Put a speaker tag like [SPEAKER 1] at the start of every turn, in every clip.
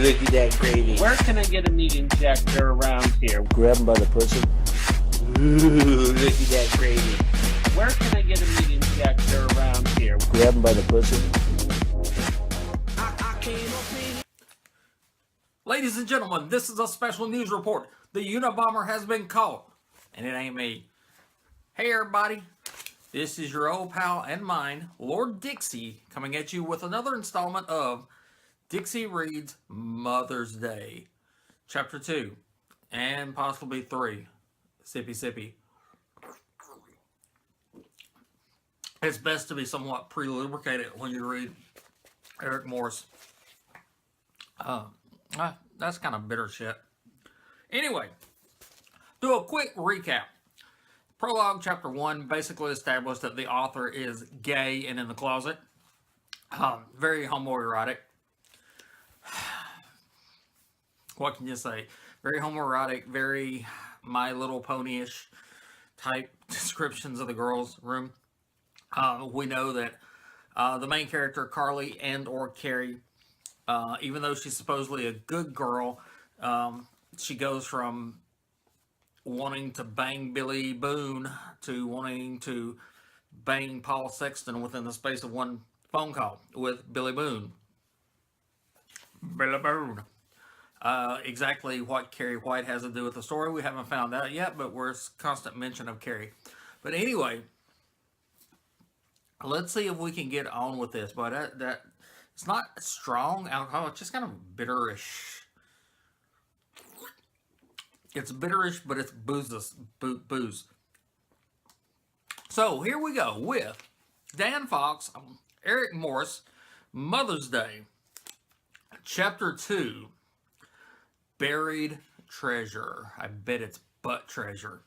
[SPEAKER 1] look at that gravy.
[SPEAKER 2] Where can I get a meat injector around here?
[SPEAKER 3] Grab him by the pussy.
[SPEAKER 1] Ooh, look at that gravy.
[SPEAKER 2] Where can I get a meat injector around here?
[SPEAKER 3] Grab him by the pussy.
[SPEAKER 4] Ladies and gentlemen, this is a special news report. The Unabomber has been caught, and it ain't me. Hey everybody, this is your old pal and mine, Lord Dixie, coming at you with another installment of Dixie Reads Mother's Day, Chapter 2, and possibly 3. Sippy sippy. It's best to be somewhat pre-lubricated when you read Eric Morse. That's kind of bitter shit. Anyway, do a quick recap. Prologue Chapter 1 basically established that the author is gay and in the closet. Very homoerotic. What can you say? Very homoerotic, very My Little Pony-ish type descriptions of the girls' room. We know that the main character, Carly and or Carrie, even though she's supposedly a good girl, she goes from wanting to bang Billy Boone to wanting to bang Paul Sexton within the space of one phone call with Billy Boone. Billy Boone. Exactly what Carrie White has to do with the story, we haven't found out yet, but there's constant mention of Carrie. But anyway, let's see if we can get on with this. But that it's not strong alcohol, it's just kind of bitterish. It's bitterish, but it's booze. So here we go with Dan Fox, Eric Morse, Mother's Day, Chapter 2, Buried Treasure. I bet it's butt treasure.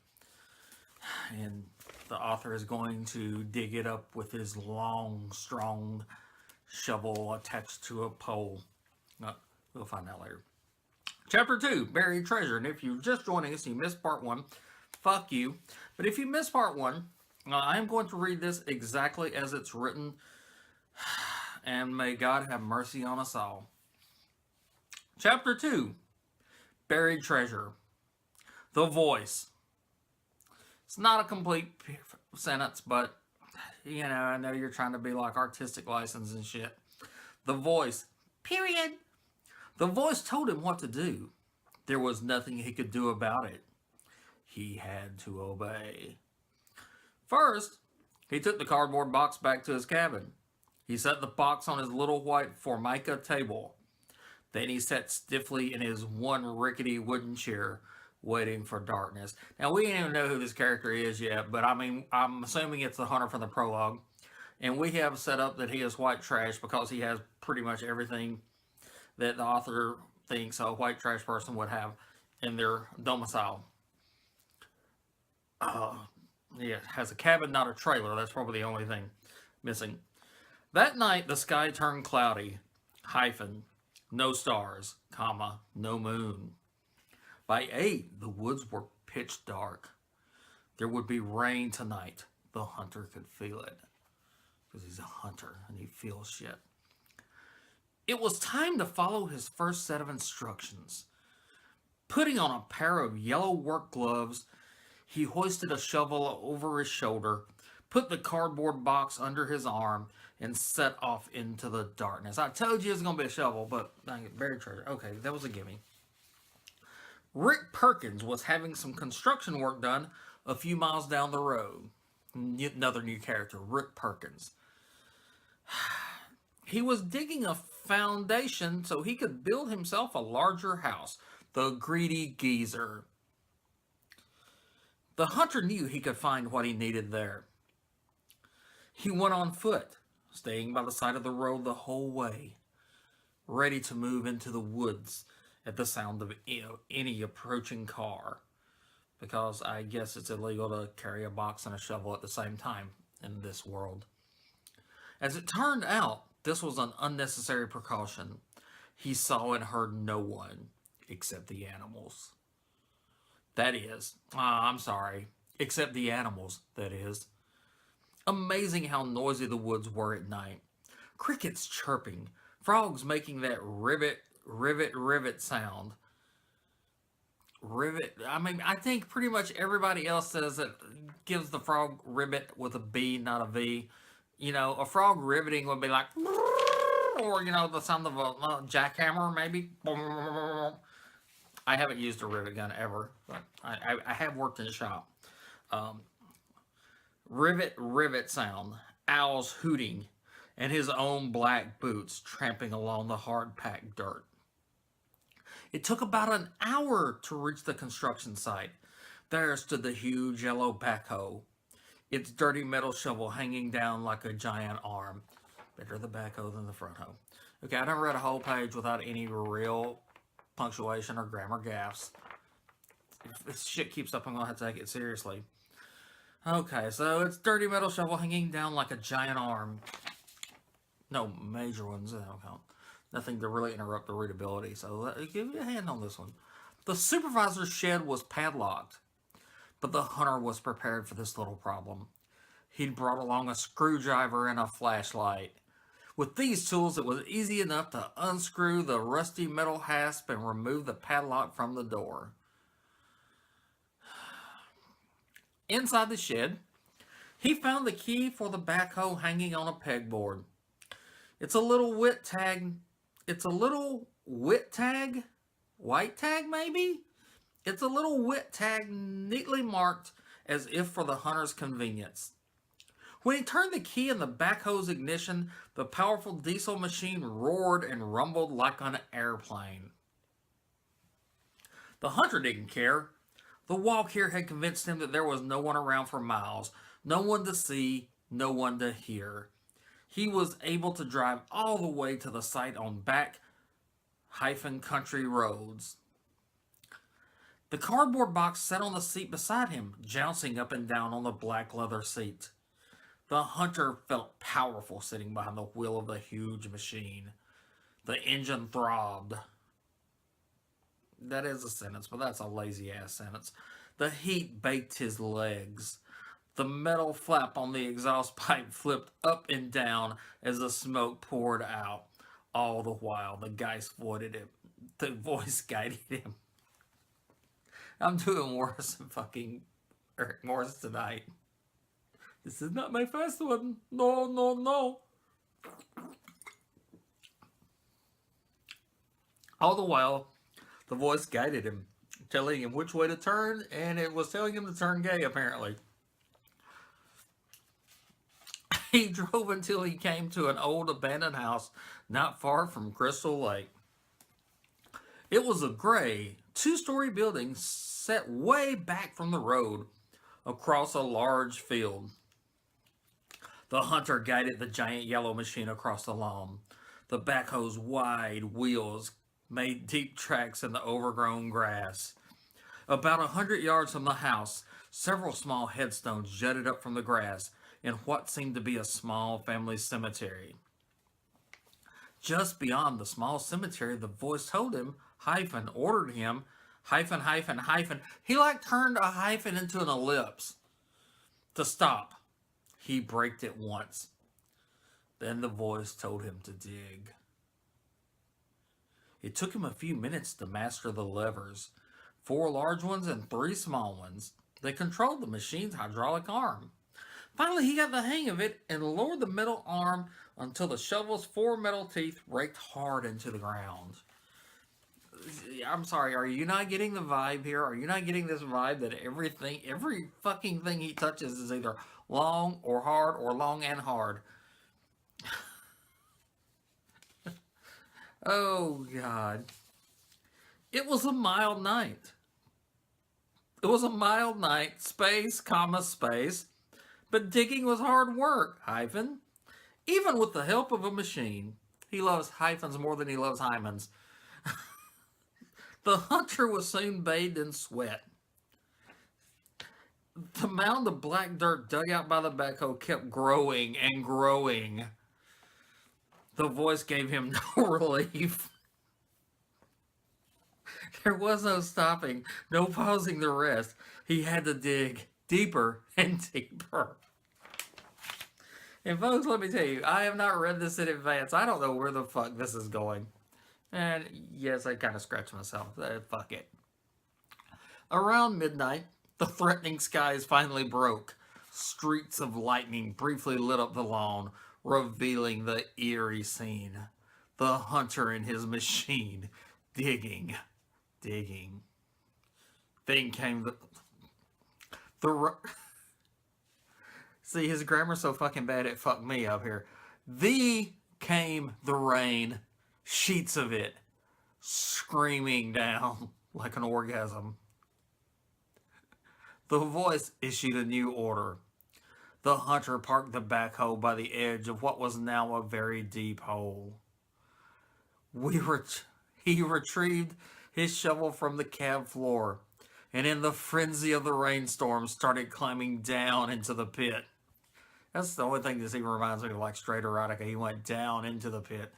[SPEAKER 4] And the author is going to dig it up with his long, strong shovel attached to a pole. We'll find out later. Chapter 2, Buried Treasure. And if you're just joining us and you missed part 1, fuck you. But if you missed part 1, I'm going to read this exactly as it's written. And may God have mercy on us all. Chapter 2, Buried Treasure. The Voice. It's not a complete sentence, but, you know, I know you're trying to be like artistic license and shit. The Voice. Period. The Voice told him what to do. There was nothing he could do about it. He had to obey. First, he took the cardboard box back to his cabin. He set the box on his little white Formica table. Then he sat stiffly in his one rickety wooden chair, waiting for darkness. Now, we don't even know who this character is yet, but I mean, I'm assuming it's the hunter from the prologue. And we have set up that he is white trash because he has pretty much everything that the author thinks a white trash person would have in their domicile. Yeah, has a cabin, not a trailer. That's probably the only thing missing. That night, the sky turned cloudy. No stars, no moon. By 8, the woods were pitch dark. There would be rain tonight. The hunter could feel it. Because he's a hunter and he feels shit. It was time to follow his first set of instructions. Putting on a pair of yellow work gloves, he hoisted a shovel over his shoulder, put the cardboard box under his arm, and set off into the darkness. I told you it was going to be a shovel, but buried treasure. Okay, that was a gimme. Rick Perkins was having some construction work done a few miles down the road. Another new character, Rick Perkins. He was digging a foundation so he could build himself a larger house. The greedy geezer. The hunter knew he could find what he needed there. He went on foot, staying by the side of the road the whole way, ready to move into the woods at the sound of any approaching car, because I guess it's illegal to carry a box and a shovel at the same time in this world. As it turned out, this was an unnecessary precaution. He saw and heard no one except the animals. That is, except the animals, that is. Amazing how noisy the woods were at night. Crickets chirping, frogs making that rivet sound. Rivet. I mean, I think pretty much everybody else says it gives the frog rivet with a B, not a V. You know, a frog riveting would be like, or you know, the sound of a jackhammer, maybe. I haven't used a rivet gun ever, but I have worked in a shop. Rivet sound. Owls hooting, and his own black boots tramping along the hard-packed dirt. It took about an hour to reach the construction site. There stood the huge yellow backhoe, its dirty metal shovel hanging down like a giant arm. Better the backhoe than the front hoe. Okay, I never read a whole page without any real punctuation or grammar gaffes. If this shit keeps up, I'm going to have to take it seriously. Okay, so it's dirty metal shovel hanging down like a giant arm. No major ones, they don't count. Nothing to really interrupt the readability, so give me a hand on this one. The supervisor's shed was padlocked, but the hunter was prepared for this little problem. He'd brought along a screwdriver and a flashlight. With these tools, it was easy enough to unscrew the rusty metal hasp and remove the padlock from the door. Inside the shed, he found the key for the backhoe hanging on a pegboard. It's a little white tag, white tag maybe? It's a little white tag neatly marked as if for the hunter's convenience. When he turned the key in the backhoe's ignition, the powerful diesel machine roared and rumbled like an airplane. The hunter didn't care. The walk here had convinced him that there was no one around for miles, no one to see, no one to hear. He was able to drive all the way to the site on back-country roads. The cardboard box sat on the seat beside him, jouncing up and down on the black leather seat. The hunter felt powerful sitting behind the wheel of the huge machine. The engine throbbed. That is a sentence, but that's a lazy-ass sentence. The heat baked his legs. The metal flap on the exhaust pipe flipped up and down as the smoke poured out. All the while, the voice guided him. I'm doing worse than fucking Eric Morse tonight. This is not my first one. No, no, no. All the while, the voice guided him, telling him which way to turn, and it was telling him to turn gay, apparently. He drove until he came to an old abandoned house not far from Crystal Lake. It was a gray, two-story building set way back from the road across a large field. The hunter guided the giant yellow machine across the lawn. The backhoe's wide wheels made deep tracks in the overgrown grass. About 100 yards from the house, several small headstones jutted up from the grass in what seemed to be a small family cemetery. Just beyond the small cemetery, the voice told him, ordered him, He like turned a hyphen into an ellipse. To stop. He braked it once. Then the voice told him to dig. It took him a few minutes to master the levers. 4 large ones and 3 small ones. They controlled the machine's hydraulic arm. Finally, he got the hang of it and lowered the metal arm until the shovel's 4 metal teeth raked hard into the ground. I'm sorry, are you not getting the vibe here? Are you not getting this vibe that every fucking thing he touches is either long or hard or long and hard? Oh, God. It was a mild night. It was a mild night, space, space. But digging was hard work, hyphen. Even with the help of a machine. He loves hyphens more than he loves hymens. The hunter was soon bathed in sweat. The mound of black dirt dug out by the backhoe kept growing and growing. The voice gave him no relief. There was no stopping, no pausing the rest. He had to dig deeper and deeper. And folks, let me tell you, I have not read this in advance. I don't know where the fuck this is going. And yes, I kind of scratched myself. Fuck it. Around midnight, the threatening skies finally broke. Streaks of lightning briefly lit up the lawn, revealing the eerie scene. The hunter and his machine digging. Then came the see, his grammar's so fucking bad it fucked me up here. Came the rain, sheets of it, screaming down like an orgasm. The voice issued a new order. The hunter parked the backhoe by the edge of what was now a very deep hole. He retrieved his shovel from the cab floor, and in the frenzy of the rainstorm started climbing down into the pit. That's the only thing this even reminds me of, like, straight erotica. He went down into the pit.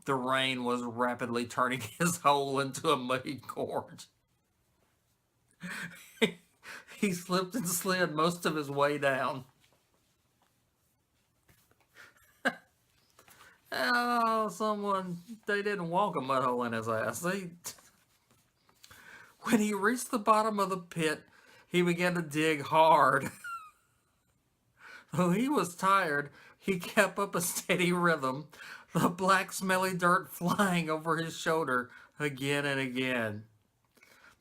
[SPEAKER 4] The rain was rapidly turning his hole into a muddy gorge. He slipped and slid most of his way down. Oh, they didn't walk a mud hole in his ass. When he reached the bottom of the pit, he began to dig hard. Though he was tired, he kept up a steady rhythm, the black smelly dirt flying over his shoulder again and again.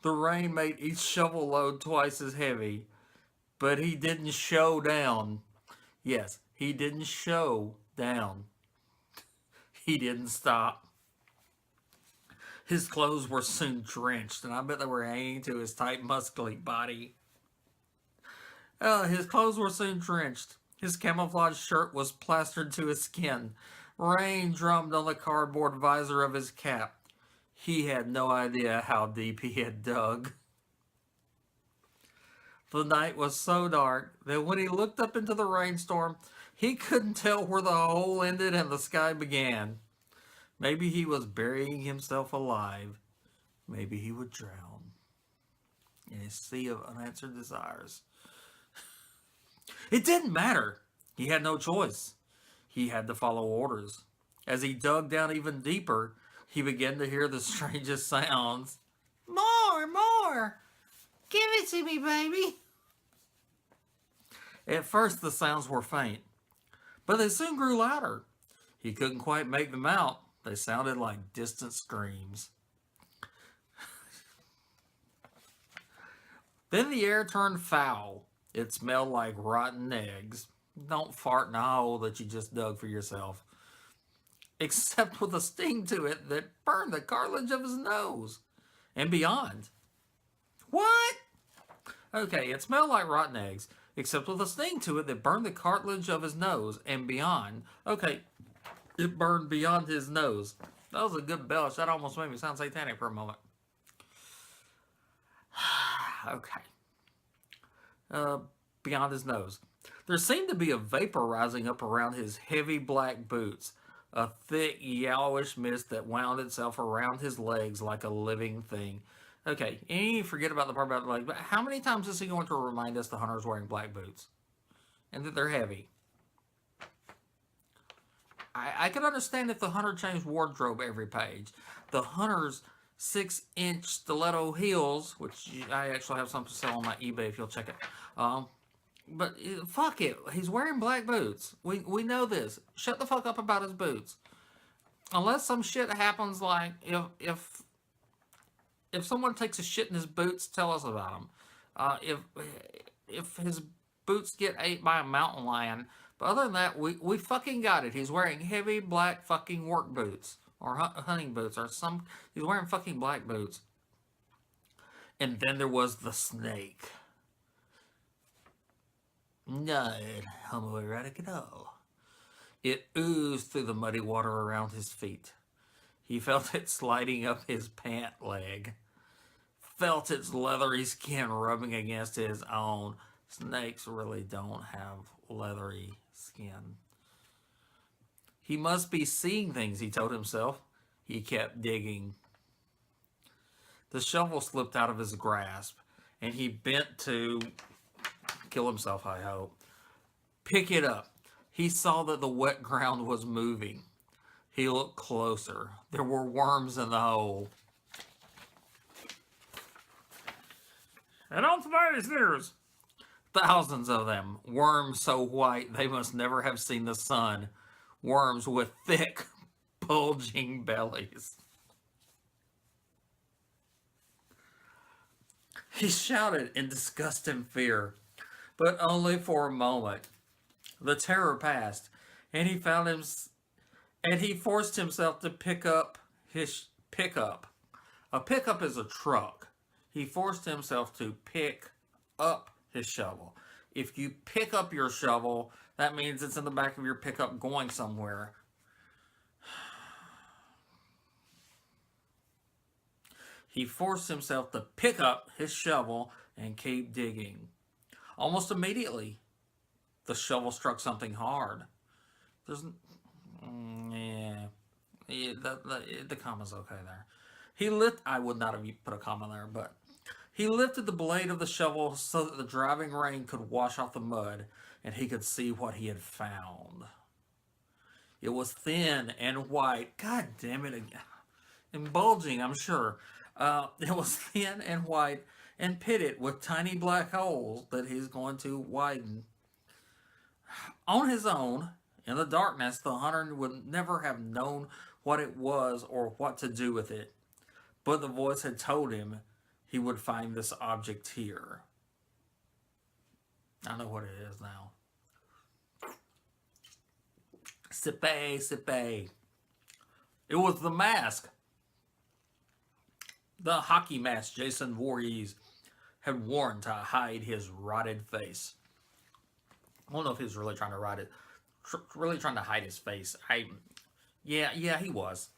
[SPEAKER 4] The rain made each shovel load twice as heavy, but he didn't show down. Yes, he didn't show down. He didn't stop. His clothes were soon drenched, and I bet they were hanging to his tight, muscly body. His clothes were soon drenched. His camouflage shirt was plastered to his skin. Rain drummed on the cardboard visor of his cap. He had no idea how deep he had dug. The night was so dark that when he looked up into the rainstorm, he couldn't tell where the hole ended and the sky began. Maybe he was burying himself alive. Maybe he would drown in a sea of unanswered desires. It didn't matter. He had no choice. He had to follow orders. As he dug down even deeper, he began to hear the strangest sounds. More! Give it to me, baby! At first, the sounds were faint, but they soon grew louder. He couldn't quite make them out. They sounded like distant screams. Then the air turned foul. It smelled like rotten eggs. Don't fart in a hole that you just dug for yourself. Except with a sting to it that burned the cartilage of his nose and beyond. What? Okay, it smelled like rotten eggs, except with a sting to it that burned the cartilage of his nose and beyond. Okay, it burned beyond his nose. That was a good belch. That almost made me sound satanic for a moment. Okay. Beyond his nose. There seemed to be a vapor rising up around his heavy black boots. A thick, yellowish mist that wound itself around his legs like a living thing. Okay, and you forget about the part about the legs, but how many times is he going to remind us the hunter's wearing black boots? And that they're heavy? I could understand if the hunter changed wardrobe every page. The hunter's 6-inch stiletto heels, which I actually have some to sell on my eBay if you'll check it. But fuck it, he's wearing black boots. We know this. Shut the fuck up about his boots. Unless some shit happens, like if someone takes a shit in his boots, tell us about him. If his boots get ate by a mountain lion, but other than that, we fucking got it. He's wearing heavy black fucking work boots or hunting boots or some. He's wearing fucking black boots. And then there was the snake. Not homoerotic at all. It oozed through the muddy water around his feet. He felt it sliding up his pant leg. Felt its leathery skin rubbing against his own. Snakes really don't have leathery skin. He must be seeing things, he told himself. He kept digging. The shovel slipped out of his grasp, and he bent to kill himself, I hope. Pick it up. He saw that the wet ground was moving. He looked closer. There were worms in the hole. And on today's news, thousands of them. Worms so white they must never have seen the sun. Worms with thick, bulging bellies. He shouted in disgust and fear, but only for a moment. The terror passed, and he forced himself to pick up his pickup. A pickup is a truck. He forced himself to pick up his shovel. If you pick up your shovel, that means it's in the back of your pickup going somewhere. He forced himself to pick up his shovel and keep digging. Almost immediately, the shovel struck something hard. The comma's okay there. I would not have put a comma there, but he lifted the blade of the shovel so that the driving rain could wash off the mud and he could see what he had found. It was thin and white. God damn it again. And bulging, I'm sure. It was thin and white and pitted with tiny black holes that he's going to widen. On his own, in the darkness, the hunter would never have known what it was or what to do with it. But the voice had told him he would find this object here. I know what it is now. Sippe, sippe. It was the mask. The hockey mask Jason Voorhees had worn to hide his rotted face. I don't know if he was really trying to hide his face. Yeah, he was.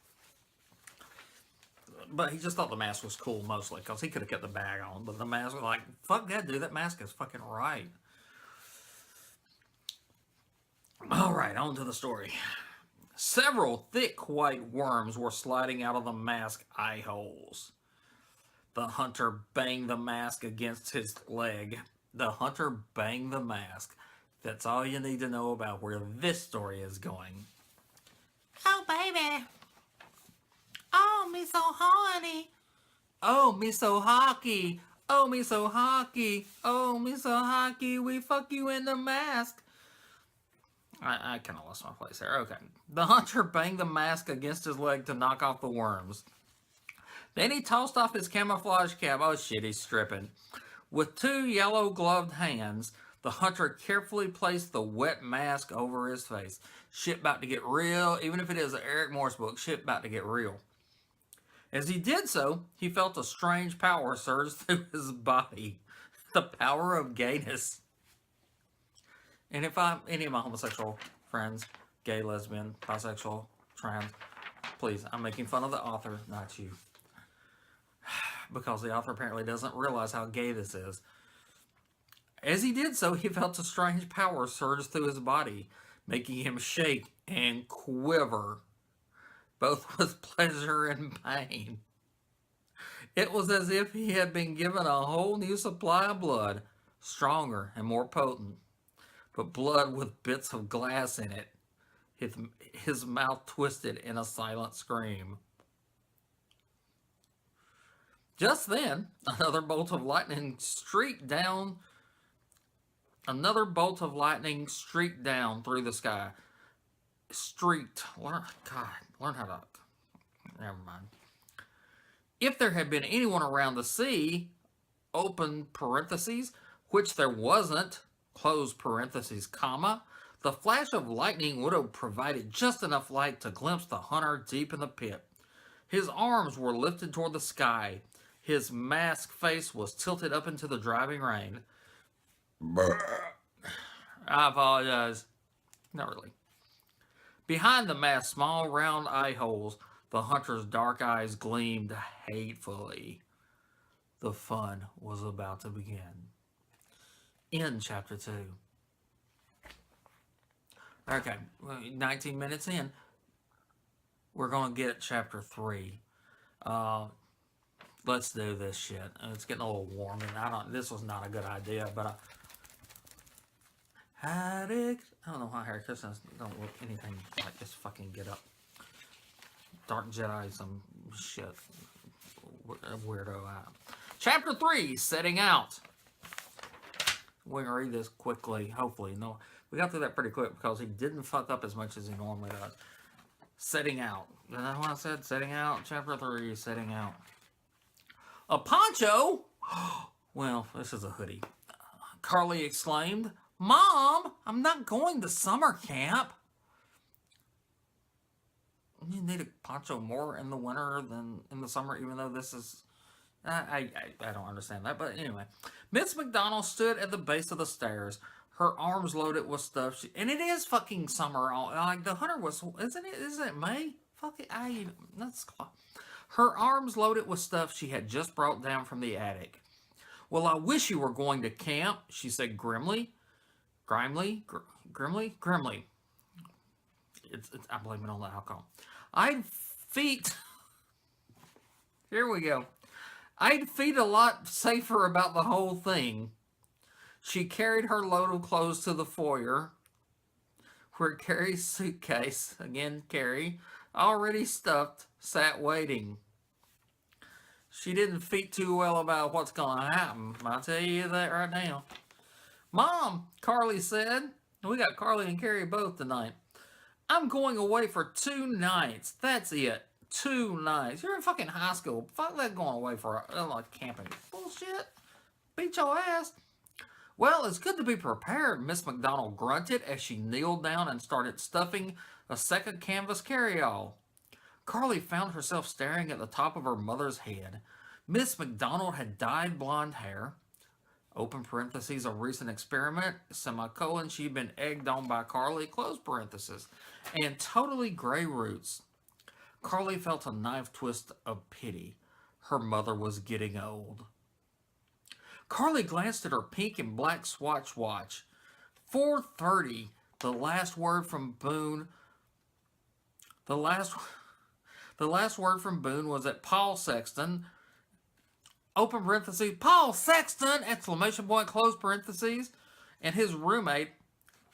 [SPEAKER 4] But he just thought the mask was cool mostly because he could have kept the bag on. But the mask was like, fuck that, dude. That mask is fucking right. All right, on to the story. Several thick white worms were sliding out of the mask eye holes. The hunter banged the mask against his leg. The hunter banged the mask. That's all you need to know about where this story is going.
[SPEAKER 5] Oh, baby. Oh, me so horny.
[SPEAKER 4] Oh, me so hockey. Oh, me so hockey. Oh, me so hockey. We fuck you in the mask. I kind of lost my place there. Okay. The hunter banged the mask against his leg to knock off the worms. Then he tossed off his camouflage cap. Oh, shit, he's stripping. With two yellow-gloved hands, the hunter carefully placed the wet mask over his face. Shit about to get real. Even if it is an Eric Morse book, shit about to get real. As he did so, he felt a strange power surge through his body. The power of gayness. And if any of my homosexual friends, gay, lesbian, bisexual, trans, please, I'm making fun of the author, not you. Because the author apparently doesn't realize how gay this is. As he did so, he felt a strange power surge through his body, making him shake and quiver, both with pleasure and pain. It was as if he had been given a whole new supply of blood, stronger and more potent, but blood with bits of glass in it. His mouth twisted in a silent scream. Just then, another bolt of lightning streaked down through the sky. Streaked. Learn how to... Never mind. If there had been anyone around the sea, open parentheses, which there wasn't, close parentheses, comma, the flash of lightning would have provided just enough light to glimpse the hunter deep in the pit. His arms were lifted toward the sky. His masked face was tilted up into the driving rain. I apologize. Not really. Behind the mask's small round eye holes, the hunter's dark eyes gleamed hatefully. The fun was about to begin. In chapter 2. Okay, 19 minutes in, we're going to get chapter 3. Let's do this shit. It's getting a little warm, and this was not a good idea, but I don't know how Harry Christmas don't look anything like this fucking get up. Dark Jedi, some shit. Weirdo. Chapter 3, Setting Out. We're going to read this quickly, hopefully. No, we got through that pretty quick because he didn't fuck up as much as he normally does. Setting Out. Is that what I said? Setting Out. Chapter 3, Setting Out. A poncho? Well, this is a hoodie. Carly exclaimed, Mom, I'm not going to summer camp. You need a poncho more in the winter than in the summer, even though this is... I don't understand that, but anyway. Miss McDonald stood at the base of the stairs, her arms loaded with stuff. And it is fucking summer. Like, the hunter was... Isn't it May? Fuck it. That's... Her arms loaded with stuff she had just brought down from the attic. Well, I wish you were going to camp, she said grimly. Grimly? I blame it on the alcohol. Here we go. I'd feel a lot safer about the whole thing. She carried her load of clothes to the foyer, where Carrie's suitcase, again Carrie, already stuffed, sat waiting. She didn't feel too well about what's going to happen. I'll tell you that right now. Mom, Carly said. We got Carly and Carrie both tonight. I'm going away for 2 nights. That's it. 2 nights. You're in fucking high school. Fuck that going away for like camping. Bullshit. Beat your ass. Well, it's good to be prepared, Miss McDonald grunted as she kneeled down and started stuffing a second canvas carryall. Carly found herself staring at the top of her mother's head. Miss McDonald had dyed blonde hair. Open parentheses, a recent experiment, semicolon, she'd been egged on by Carly, close parentheses, and totally gray roots. Carly felt a knife twist of pity. Her mother was getting old. Carly glanced at her pink and black Swatch watch. 4:30, the last word from Boone. The last word from Boone was that Paul Sexton, open parentheses, Paul Sexton, exclamation point, close parentheses, and his roommate,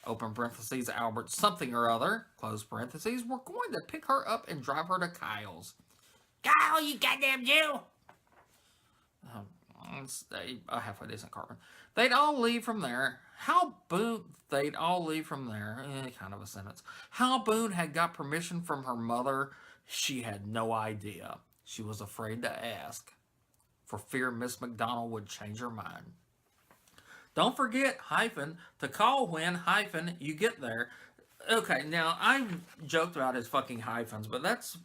[SPEAKER 4] open parentheses, Albert something or other, close parentheses, were going to pick her up and drive her to Kyle's. Kyle, you goddamn Jew! A halfway decent carbon. They'd all leave from there. They'd all leave from there. Kind of a sentence. How Boone had got permission from her mother, she had no idea. She was afraid to ask, for fear Miss McDonald would change her mind. Don't forget, to call when, you get there. Okay, now, I joked about his fucking hyphens, but that's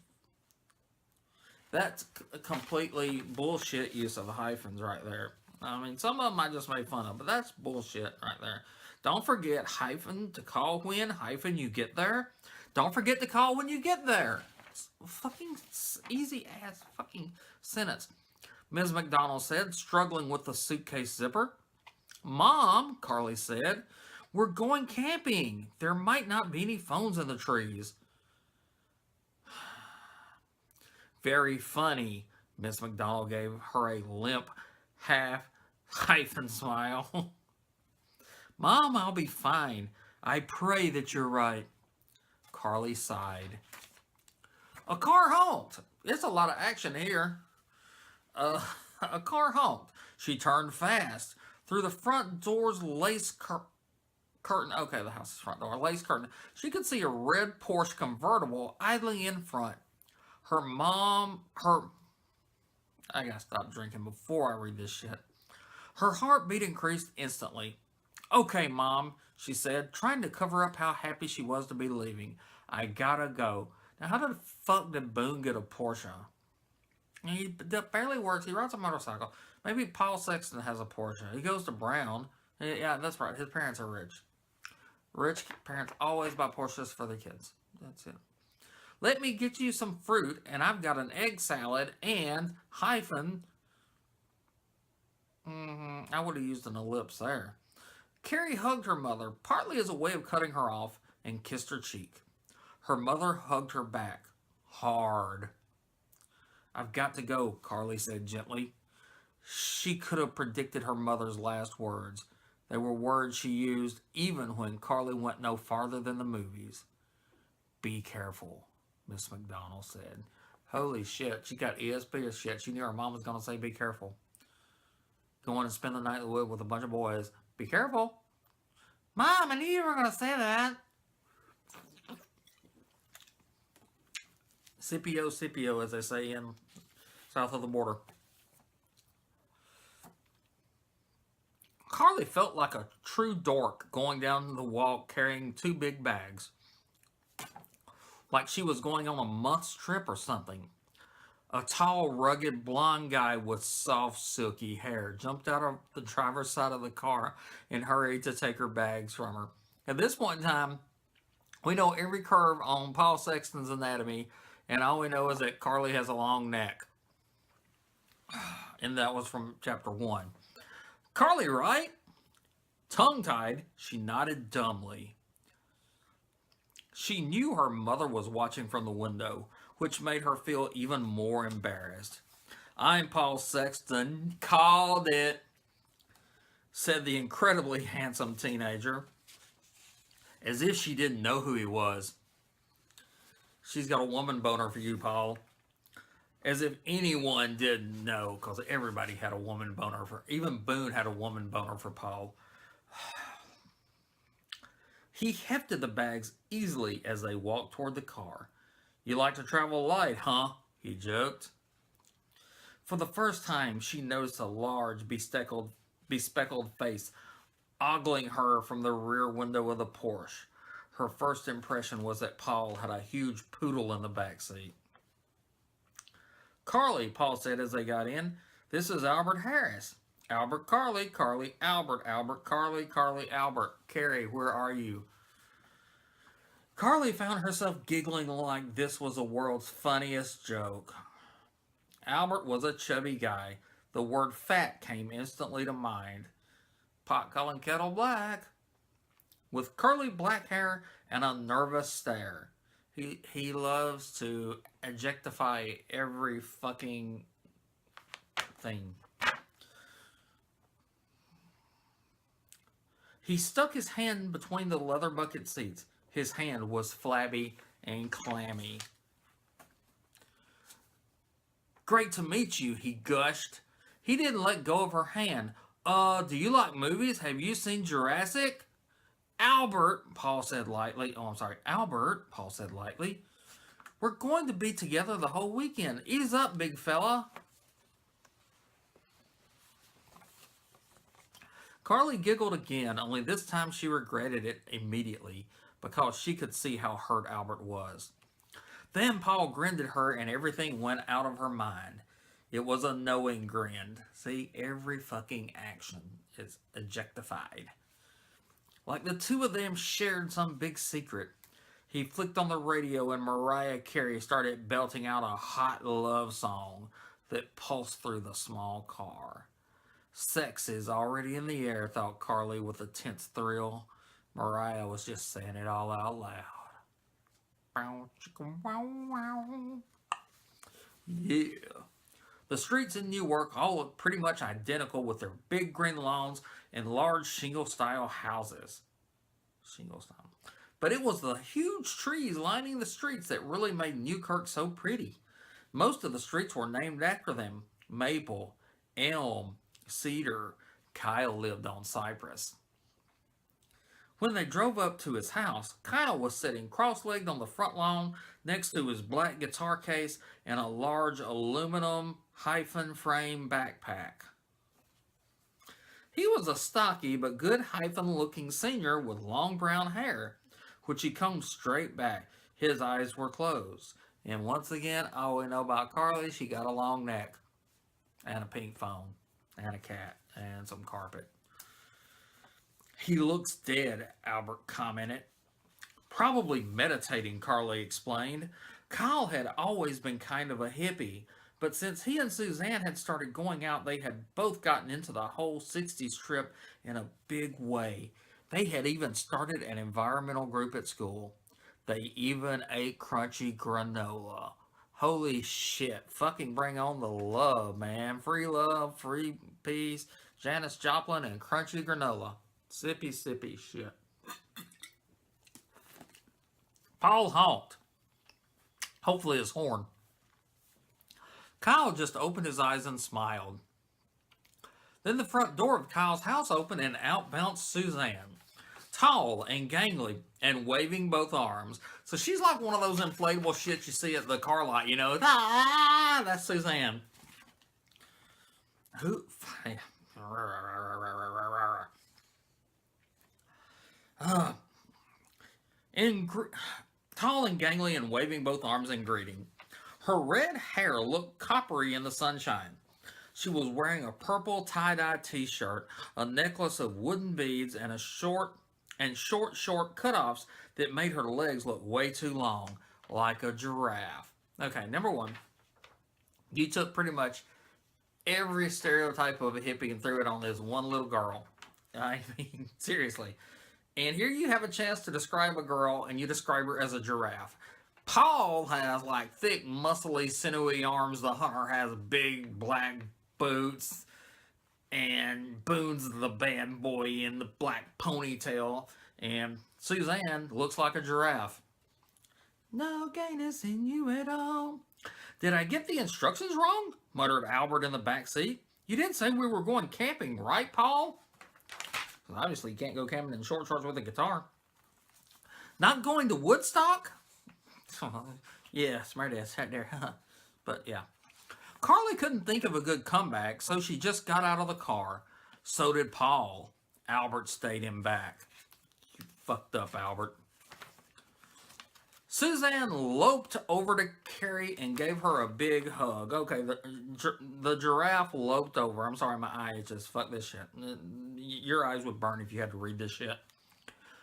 [SPEAKER 4] a completely bullshit use of hyphens right there. I mean, some of them I just made fun of, but that's bullshit right there. Don't forget, to call when, you get there. Don't forget to call when you get there. It's a fucking easy-ass fucking sentence. Ms. McDonald said, struggling with the suitcase zipper. Mom, Carly said, we're going camping. There might not be any phones in the trees. Very funny. Miss McDonald gave her a limp, half-hyphen smile. Mom, I'll be fine. I pray that you're right. Carly sighed. A car honked. It's a lot of action here. A car honked. She turned fast. Through the front door's lace curtain. Okay, the house's front door. Lace curtain. She could see a red Porsche convertible idling in front. I gotta stop drinking before I read this shit. Her heartbeat increased instantly. Okay, Mom, she said, trying to cover up how happy she was to be leaving. I gotta go. Now, how the fuck did Boone get a Porsche? He barely works. He rides a motorcycle. Maybe Paul Sexton has a Porsche. He goes to Brown. Yeah, that's right. His parents are rich. Rich parents always buy Porsches for their kids. That's it. Let me get you some fruit, and I've got an egg salad and hyphen. I would have used an ellipse there. Carrie hugged her mother, partly as a way of cutting her off, and kissed her cheek. Her mother hugged her back. Hard. I've got to go, Carly said gently. She could have predicted her mother's last words. They were words she used even when Carly went no farther than the movies. Be careful, Miss McDonald said. Holy shit. She got ESP or shit. She knew her mom was going to say, be careful. Going and spend the night in the wood with a bunch of boys. Be careful. Mom, I knew you were going to say that. Scipio, Scipio, as they say in south of the border. Carly felt like a true dork going down the walk carrying 2 big bags. Like she was going on a month's trip or something. A tall, rugged, blonde guy with soft, silky hair jumped out of the driver's side of the car and hurried to take her bags from her. At this point in time, we know every curve on Paul Sexton's anatomy, and all we know is that Carly has a long neck. And that was from chapter 1. Carly, right? Tongue-tied, she nodded dumbly. She knew her mother was watching from the window, which made her feel even more embarrassed. I'm Paul Sexton. Called it, said the incredibly handsome teenager, as if she didn't know who he was. She's got a woman boner for you, Paul. As if anyone didn't know, because everybody had a woman boner for, even Boone had a woman boner for Paul. He hefted the bags easily as they walked toward the car. You like to travel light, huh? He joked. For the first time, she noticed a large, bespectacled face ogling her from the rear window of the Porsche. Her first impression was that Paul had a huge poodle in the back seat. Carly, Paul said as they got in, this is Albert Harris. Albert, Carly, Carly, Albert, Albert, Carly, Carly, Albert. Carrie, where are you? Carly found herself giggling like this was the world's funniest joke. Albert was a chubby guy. The word fat came instantly to mind. Pot calling kettle black. With curly black hair and a nervous stare. He loves to adjectify every fucking thing. He stuck his hand between the leather bucket seats. His hand was flabby and clammy. Great to meet you, he gushed. He didn't let go of her hand. Do you like movies? Have you seen Jurassic? Albert, Paul said lightly. Albert, Paul said lightly. We're going to be together the whole weekend. Ease up, big fella. Carly giggled again, only this time she regretted it immediately because she could see how hurt Albert was. Then Paul grinned at her and everything went out of her mind. It was a knowing grin. See, every fucking action is objectified. Like the two of them shared some big secret. He flicked on the radio and Mariah Carey started belting out a hot love song that pulsed through the small car. Sex is already in the air, thought Carly with a tense thrill. Mariah was just saying it all out loud. Yeah. The streets in Newark all look pretty much identical with their big green lawns and large shingle-style houses. Shingle-style. But it was the huge trees lining the streets that really made Newkirk so pretty. Most of the streets were named after them. Maple, Elm, Cedar. Kyle lived on Cypress. When they drove up to his house, Kyle was sitting cross-legged on the front lawn next to his black guitar case and a large aluminum hyphen-frame backpack. He was a stocky but good hyphen-looking senior with long brown hair, which he combed straight back. His eyes were closed. And once again, all we know about Carly, she got a long neck and a pink phone and a cat and some carpet. He looks dead, Albert commented. Probably meditating, Carly explained. Kyle had always been kind of a hippie, but since he and Suzanne had started going out, they had both gotten into the whole 60s trip in a big way. They had even started an environmental group at school. They even ate crunchy granola. Holy shit. Fucking bring on the love, man. Free love, free peace, Janis Joplin, and crunchy granola. Sippy, sippy shit. Paul honked. Hopefully his horn. Kyle just opened his eyes and smiled. Then the front door of Kyle's house opened and out bounced Suzanne. Tall and gangly and waving both arms. So she's like one of those inflatable shits you see at the car lot, you know. Ah, that's Suzanne. Who? Tall and gangly and waving both arms in greeting. Her red hair looked coppery in the sunshine. She was wearing a purple tie-dye t-shirt, a necklace of wooden beads, and short cutoffs that made her legs look way too long, like a giraffe. Okay, number one, you took pretty much every stereotype of a hippie and threw it on this one little girl. I mean, seriously. And here you have a chance to describe a girl, and you describe her as a giraffe. Paul has like thick, muscly, sinewy arms. The hunter has big black boots, and Boone's the bad boy in the black ponytail, and Suzanne looks like a giraffe. No gayness in you at all. Did I get the instructions wrong? Muttered Albert in the back seat. You didn't say we were going camping, right, Paul? Obviously, you can't go camping in short shorts with a guitar. Not going to Woodstock? Yeah, smart ass right there. But yeah. Carly couldn't think of a good comeback, so she just got out of the car. So did Paul. Albert stayed him back. You fucked up, Albert. Suzanne loped over to Carrie and gave her a big hug. Okay, the giraffe loped over. I'm sorry, my eyes just fuck this shit. Your eyes would burn if you had to read this shit.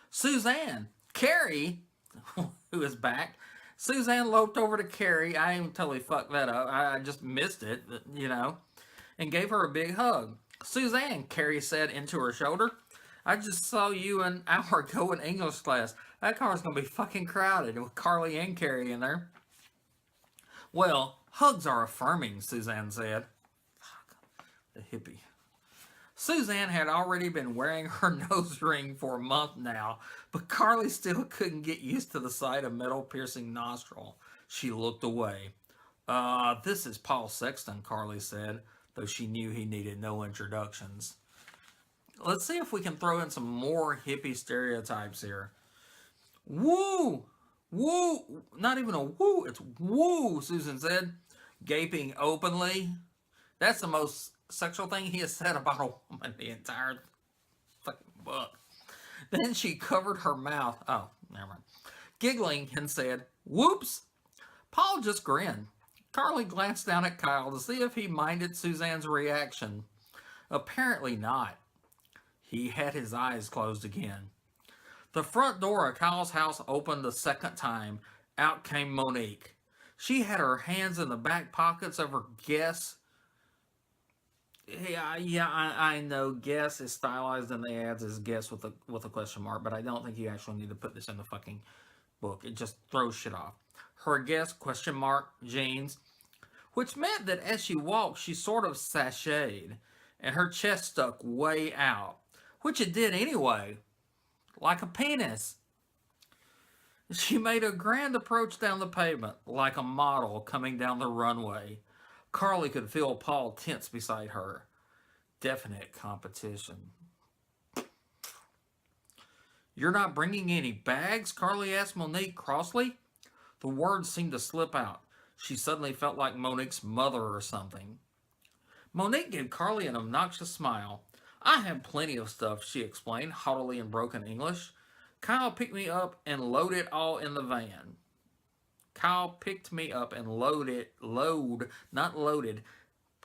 [SPEAKER 4] Suzanne, Carrie, who is back. Suzanne loped over to Carrie. I even totally fucked that up. I just missed it, you know, and gave her a big hug. Suzanne, Carrie said into her shoulder. I just saw you an hour ago in English class. That car's going to be fucking crowded with Carly and Carrie in there. Well, hugs are affirming, Suzanne said. Fuck, the hippie. Suzanne had already been wearing her nose ring for a month now, but Carly still couldn't get used to the sight of metal-piercing nostril. She looked away. This is Paul Sexton, Carly said, though she knew he needed no introductions. Let's see if we can throw in some more hippie stereotypes here. Woo! Woo! Not even a woo, it's woo, Susan said, gaping openly. That's the most sexual thing he has said about a woman the entire fucking book. Then she covered her mouth. Oh, never mind. Giggling and said, whoops! Paul just grinned. Carly glanced down at Kyle to see if he minded Suzanne's reaction. Apparently not. He had his eyes closed again. The front door of Kyle's house opened a second time. Out came Monique. She had her hands in the back pockets of her guess. I know guess is stylized in the ads as guess with a question mark, but I don't think you actually need to put this in the fucking book. It just throws shit off. Her guess question mark jeans, which meant that as she walked, she sort of sashayed, and her chest stuck way out, which it did anyway, like a penis. She made a grand approach down the pavement, like a model coming down the runway. Carly could feel Paul tense beside her. Definite competition. You're not bringing any bags? Carly asked Monique crossly. The words seemed to slip out. She suddenly felt like Monique's mother or something. Monique gave Carly an obnoxious smile. I have plenty of stuff, she explained, haughtily in broken English. Kyle picked me up and loaded it all in the van. Kyle picked me up and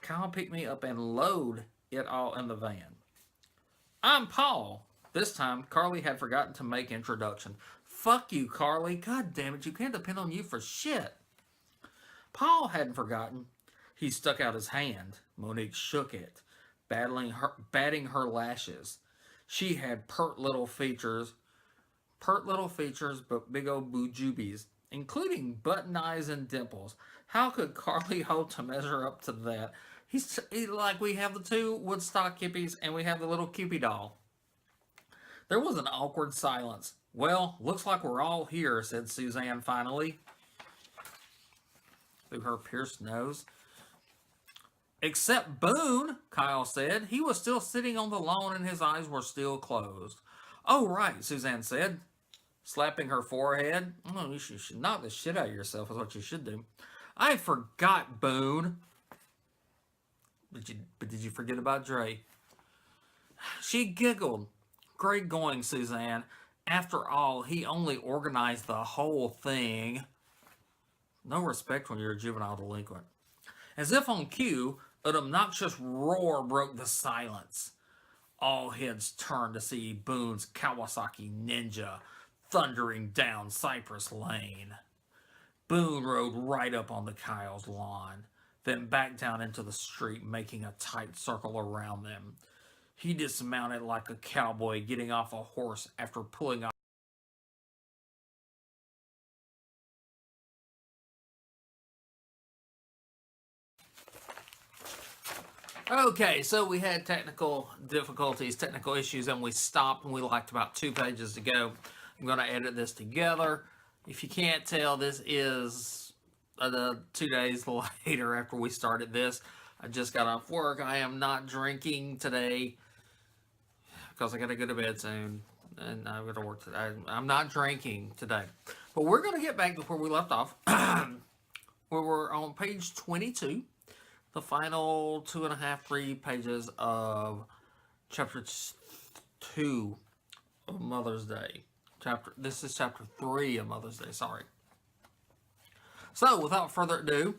[SPEAKER 4] Kyle picked me up and load it all in the van. I'm Paul. This time, Carly had forgotten to make introduction. Fuck you, Carly. God damn it, you can't depend on you for shit. Paul hadn't forgotten. He stuck out his hand. Monique shook it, batting her lashes. She had pert little features, but big old boojubies, including button eyes and dimples. How could Carly hope to measure up to that? He's like, we have the two Woodstock hippies and we have the little Cupid doll. There was an awkward silence. Well, looks like we're all here, said Suzanne finally, through her pierced nose. Except Boone, Kyle said. He was still sitting on the lawn and his eyes were still closed. Oh, right, Suzanne said, slapping her forehead. Oh, you should knock the shit out of yourself is what you should do. I forgot, Boone. But did you forget about Dre? She giggled. Great going, Suzanne. After all, he only organized the whole thing. No respect when you're a juvenile delinquent. As if on cue, an obnoxious roar broke the silence. All heads turned to see Boone's Kawasaki Ninja thundering down Cypress Lane. Boone rode right up on the Kyle's lawn, then back down into the street, making a tight circle around them. He dismounted like a cowboy getting off a horse after pulling off. Okay, so we had technical difficulties, technical issues, and we stopped and we liked about 2 pages to go. I'm going to edit this together. If you can't tell, this is 2 days later after we started this. I just got off work. I am not drinking today because I got to go to bed soon and I've got to work today. I'm not drinking today. But we're going to get back to where we left off. Where we're on page 22. The final 2.5, 3 pages of chapter 2 of Mother's Day. This is chapter 3 of Mother's Day, sorry. So, without further ado,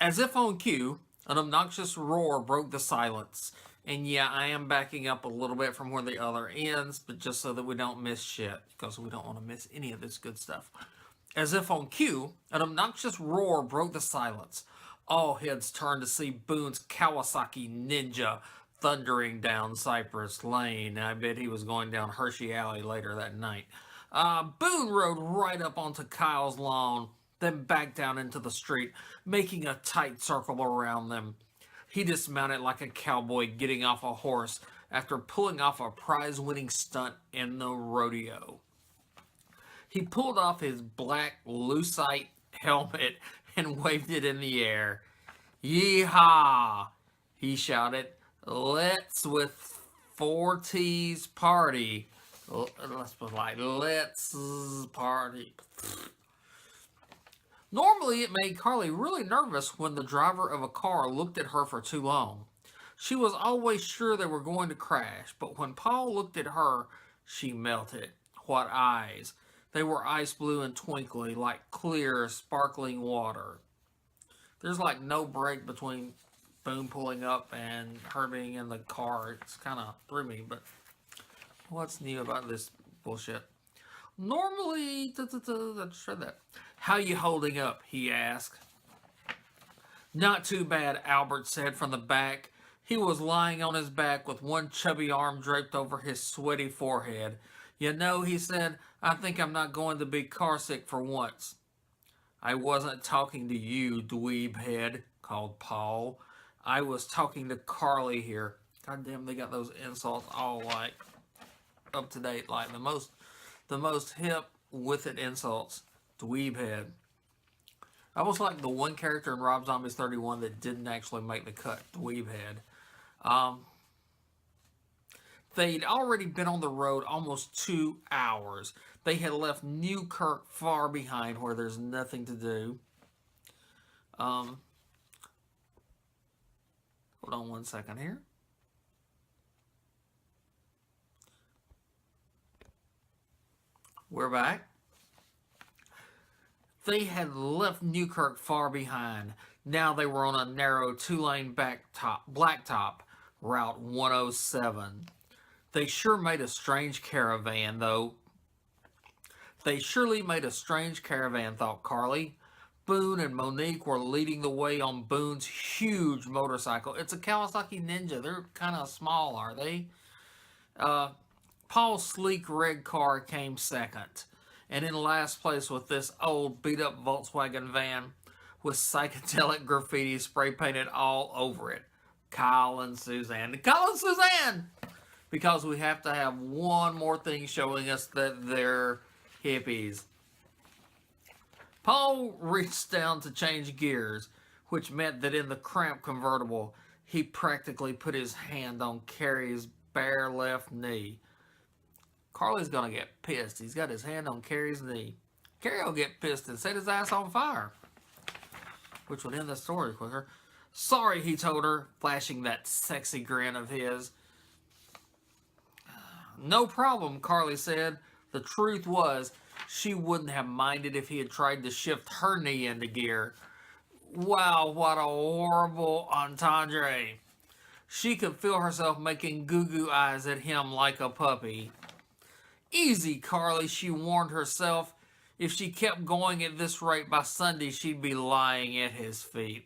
[SPEAKER 4] as if on cue, an obnoxious roar broke the silence. And yeah, I am backing up a little bit from where the other ends, but just so that we don't miss shit, because we don't want to miss any of this good stuff. As if on cue, an obnoxious roar broke the silence. All heads turned to see Boone's Kawasaki Ninja thundering down Cypress Lane. I bet he was going down Hershey Alley later that night. Boone rode right up onto Kyle's lawn, then back down into the street, making a tight circle around them. He dismounted like a cowboy getting off a horse after pulling off a prize-winning stunt in the rodeo. He pulled off his black lucite helmet and waved it in the air. Yee-haw, he shouted. Let's with 4 T's party. Let's put like, let's party. Normally, it made Carly really nervous when the driver of a car looked at her for too long. She was always sure they were going to crash, but when Paul looked at her, she melted. What eyes! They were ice blue and twinkly, like clear, sparkling water. There's like no break between Boone pulling up and her being in the car. It's kind of threw me, but what's new about this bullshit? Normally, I said that. How you holding up? He asked. Not too bad, Albert said from the back. He was lying on his back with one chubby arm draped over his sweaty forehead. You know, he said, I think I'm not going to be carsick for once. I wasn't talking to you, dweeb head, called Paul. I was talking to Carly here. God damn, they got those insults all like up to date, like the most hip with it insults. Dweeb head. I was like the one character in Rob Zombie's 31 that didn't actually make the cut. Dweeb head. They'd already been on the road almost 2 hours. They had left Newkirk far behind where there's nothing to do. Hold on one second here. We're back. They had left Newkirk far behind. Now they were on a narrow 2-lane blacktop, Route 107. They sure made a strange caravan, though. They surely made a strange caravan, thought Carly. Boone and Monique were leading the way on Boone's huge motorcycle. It's a Kawasaki Ninja. They're kind of small, are they? Paul's sleek red car came second. And in last place with this old beat-up Volkswagen van with psychedelic graffiti spray-painted all over it. Kyle and Suzanne. Kyle and Suzanne! Because we have to have one more thing showing us that they're hippies. Paul reached down to change gears. which meant that in the cramped convertible, he practically put his hand on Carrie's bare left knee. Carly's gonna get pissed. He's got his hand on Carrie's knee. Carrie will get pissed and set his ass on fire, which would end the story quicker. Sorry, he told her, flashing that sexy grin of his. No problem, Carly said. The truth was, she wouldn't have minded if he had tried to shift her knee into gear. Wow, what a horrible entendre. She could feel herself making goo-goo eyes at him like a puppy. Easy, Carly, she warned herself. If she kept going at this rate, by Sunday she'd be lying at his feet.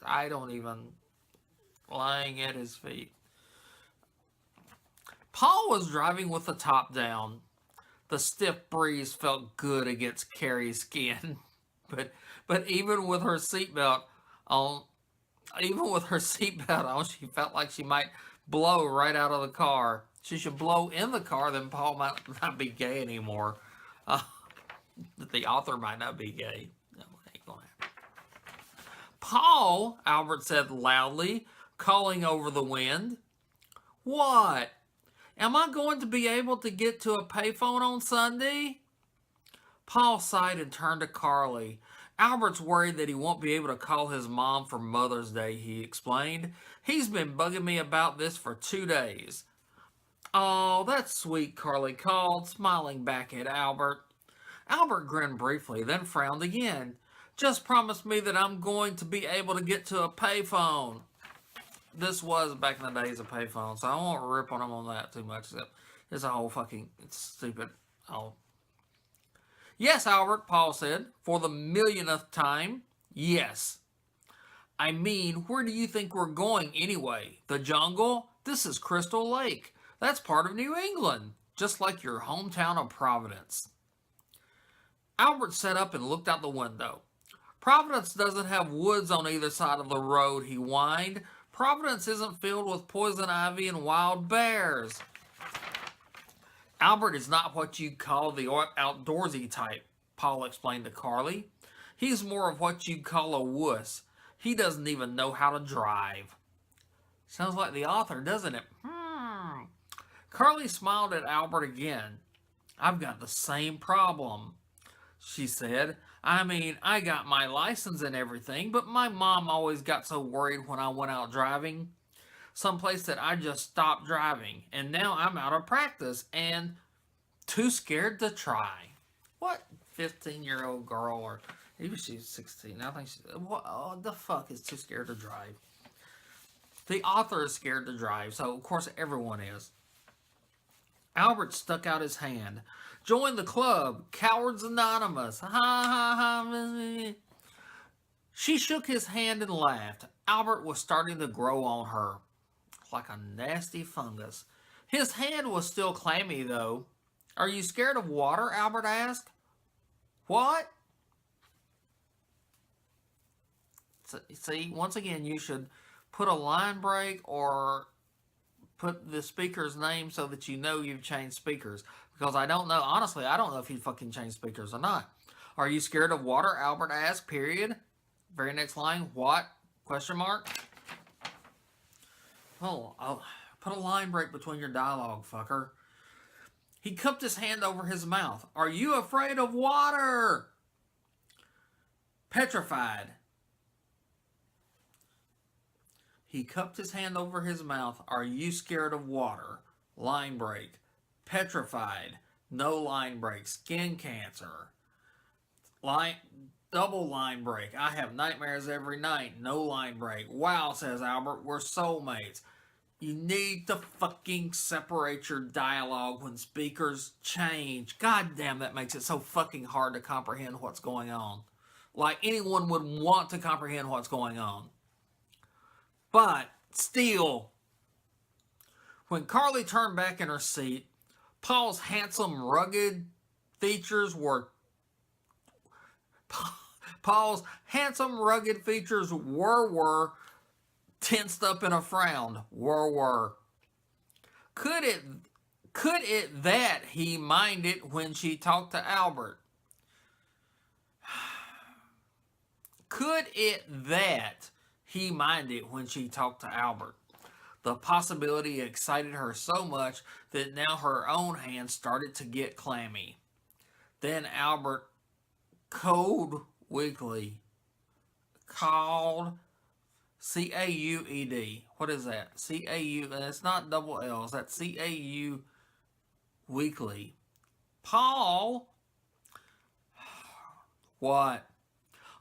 [SPEAKER 4] I don't even... lying at his feet. Paul was driving with the top down. The stiff breeze felt good against Carrie's skin. But even with her seatbelt on, she felt like she might blow right out of the car. She should blow in the car, then Paul might not be gay anymore. The author might not be gay. No, it ain't gonna happen. Paul, Albert said loudly, calling over the wind. What? Am I going to be able to get to a payphone on Sunday? Paul sighed and turned to Carly. Albert's worried that he won't be able to call his mom for Mother's Day, he explained. He's been bugging me about this for 2 days. Oh, that's sweet, Carly called, smiling back at Albert. Albert grinned briefly, then frowned again. Just promise me that I'm going to be able to get to a payphone. This was back in the days of payphones, so I won't rip on them on that too much. It's a whole fucking stupid... Oh. Yes, Albert, Paul said, for the millionth time. Yes. I mean, where do you think we're going anyway? The jungle? This is Crystal Lake. That's part of New England, just like your hometown of Providence. Albert sat up and looked out the window. Providence doesn't have woods on either side of the road, he whined. Providence isn't filled with poison ivy and wild bears. Albert is not what you'd call the outdoorsy type, Paul explained to Carly. He's more of what you'd call a wuss. He doesn't even know how to drive. Sounds like the author, doesn't it? Carly smiled at Albert again. I've got the same problem, she said. I mean, I got my license and everything, but my mom always got so worried when I went out driving. Someplace that I just stopped driving, and now I'm out of practice and too scared to try. What 15-year-old girl, or maybe she's 16, I think she's, what the fuck is too scared to drive? The author is scared to drive, so of course everyone is. Albert stuck out his hand. Join the club, Cowards Anonymous. Ha ha ha. She shook his hand and laughed. Albert was starting to grow on her like a nasty fungus. His hand was still clammy, though. Are you scared of water? Albert asked. What? See, once again, you should put a line break or put the speaker's name so that you know you've changed speakers. Because I don't know, honestly, I don't know if he fucking changed speakers or not. Are you scared of water? Albert asked, period. Very next line, what? Question mark. Oh, I'll put a line break between your dialogue, fucker. He cupped his hand over his mouth. Are you afraid of water? Petrified. He cupped his hand over his mouth. Are you scared of water? Line break. Petrified. No line break. Skin cancer. Double line break. I have nightmares every night. No line break. Wow, says Albert. We're soulmates. You need to fucking separate your dialogue when speakers change. God damn, that makes it so fucking hard to comprehend what's going on. Like anyone would want to comprehend what's going on. But still, when Carly turned back in her seat, Paul's handsome, rugged features were tensed up in a frown. Could it that he minded when she talked to Albert? Could it that he minded when she talked to Albert? The possibility excited her so much that now her own hands started to get clammy. Then Albert called weakly. Called C-A-U-E-D. What is that? C-A-U. It's not double L's. That's C-A-U weekly. Paul. What?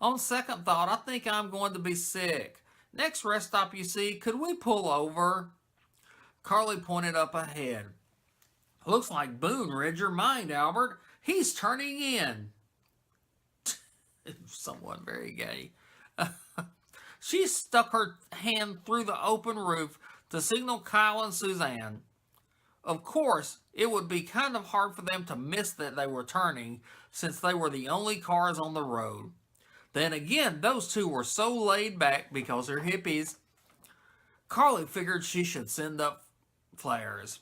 [SPEAKER 4] On second thought, I think I'm going to be sick. Next rest stop you see, could we pull over? Carly pointed up ahead. Looks like Boone read your mind, Albert. He's turning in. Someone very gay. She stuck her hand through the open roof to signal Kyle and Suzanne. Of course, it would be kind of hard for them to miss that they were turning, since they were the only cars on the road. Then again, those two were so laid back because they're hippies. Carly figured she should send up flares.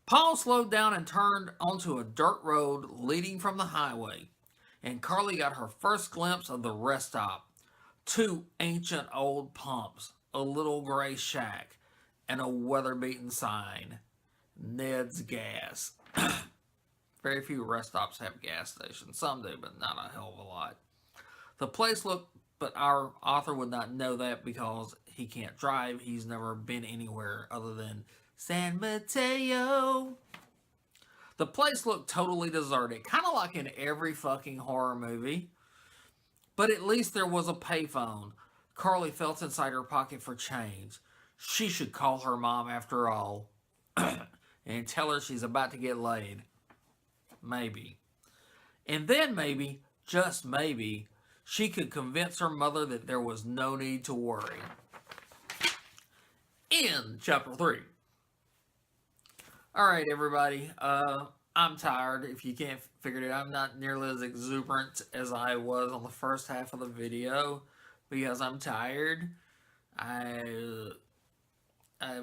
[SPEAKER 4] Paul slowed down and turned onto a dirt road leading from the highway, and Carly got her first glimpse of the rest stop. 2 ancient old pumps, a little gray shack, and a weather-beaten sign. Ned's Gas. Very few rest stops have gas stations. Some do, but not a hell of a lot. The place looked, but our author would not know that because he can't drive. He's never been anywhere other than San Mateo. The place looked totally deserted, kind of like in every fucking horror movie. But at least there was a payphone. Carly felt inside her pocket for change. She should call her mom after all and tell her she's about to get laid. Maybe. And then maybe, just maybe, she could convince her mother that there was no need to worry. In chapter 3. Alright, everybody. I'm tired. If you can't figure it out, I'm not nearly as exuberant as I was on the first half of the video because I'm tired. I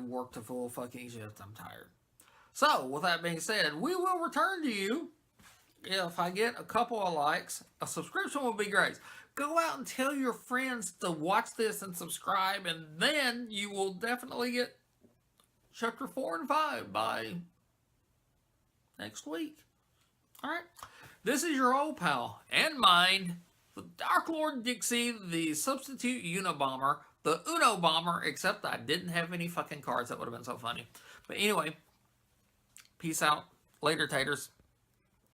[SPEAKER 4] worked a full fucking shift. I'm tired. So, with that being said, we will return to you if I get a couple of likes. A subscription would be great. Go out and tell your friends to watch this and subscribe, and then you will definitely get chapter 4 and 5 by next week. Alright? This is your old pal and mine, the Dark Lord Dixie, the substitute Unabomber, the Uno Bomber, except I didn't have any fucking cards. That would have been so funny. But anyway, peace out. Later, taters.